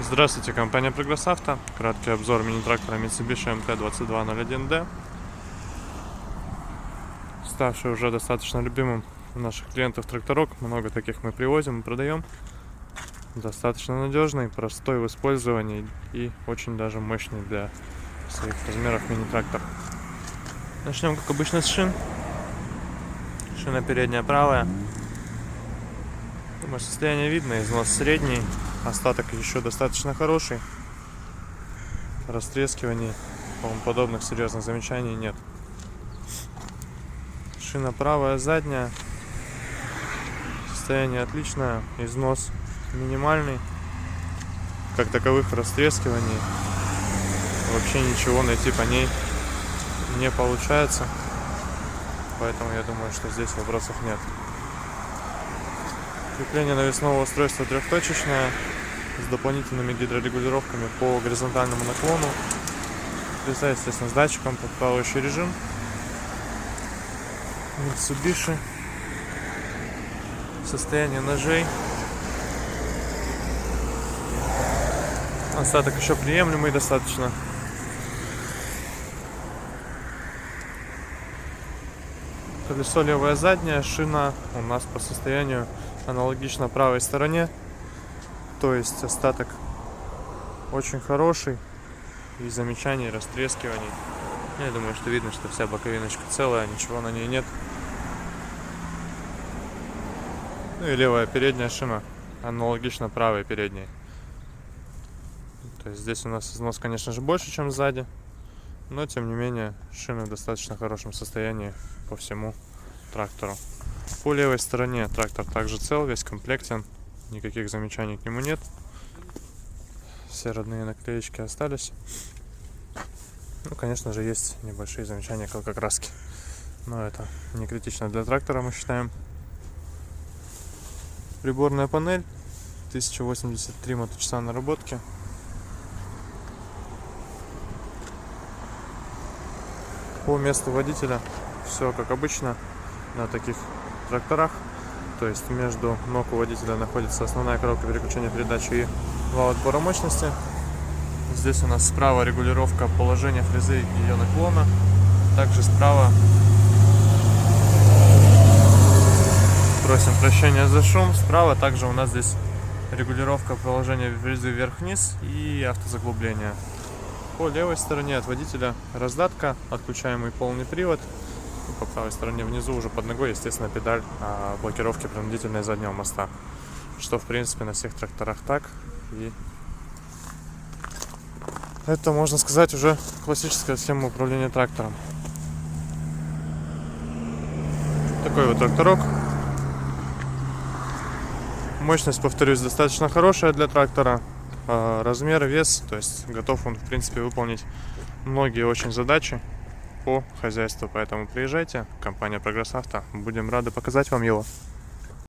Здравствуйте, компания Progress Auto. Краткий обзор мини-трактора Mitsubishi MT-2201D, ставший уже достаточно любимым у наших клиентов тракторок. Много таких мы привозим и продаем. Достаточно надежный, простой в использовании и очень даже мощный для своих размеров мини-трактор. Начнем, как обычно, с шин. Шина передняя правая. Думаю, состояние видно, износ средний, остаток еще достаточно хороший. Растрескиваний, по-моему, подобных серьезных замечаний нет. Шина правая, задняя. Состояние отличное, износ минимальный. Как таковых растрескиваний вообще ничего найти по ней не получается. Поэтому я думаю, что здесь вопросов нет. Крепление навесного устройства трехточечное с дополнительными гидрорегулировками по горизонтальному наклону. Колеса, естественно, с датчиком под плавающий режим. Mitsubishi. Состояние ножей. Остаток еще приемлемый достаточно. Колесо левое заднее, шина у нас по состоянию аналогично правой стороне, то есть остаток очень хороший и замечаний, растрескиваний. Я думаю, что видно, что вся боковиночка целая, ничего на ней нет. Ну и левая передняя шина аналогично правой передней. То есть здесь у нас износ, конечно же, больше, чем сзади, но тем не менее шина в достаточно хорошем состоянии по всему трактору. По левой стороне трактор также цел, весь комплектен, никаких замечаний к нему нет. Все родные наклеечки остались. Ну, конечно же, есть небольшие замечания к лакокраске, но это не критично для трактора, мы считаем. Приборная панель, 1083 моточаса наработки. По месту водителя все как обычно на таких тракторах. То есть между ног у водителя находится основная коробка переключения передач и вал отбора мощности. Здесь у нас справа регулировка положения фрезы и ее наклона. Также справа, просим прощения за шум, справа также у нас здесь регулировка положения фрезы вверх-вниз и автозаглубление. По левой стороне от водителя раздатка, отключаемый полный привод. И по правой стороне внизу уже под ногой, естественно, педаль блокировки принудительной заднего моста. Что, в принципе, на всех тракторах так. И это, можно сказать, уже классическая схема управления трактором. Такой вот тракторок. Мощность, повторюсь, достаточно хорошая для трактора. Размер, вес, то есть готов он, в принципе, выполнить многие очень задачи по хозяйству. Поэтому приезжайте, компания Progress Auto, будем рады показать вам его.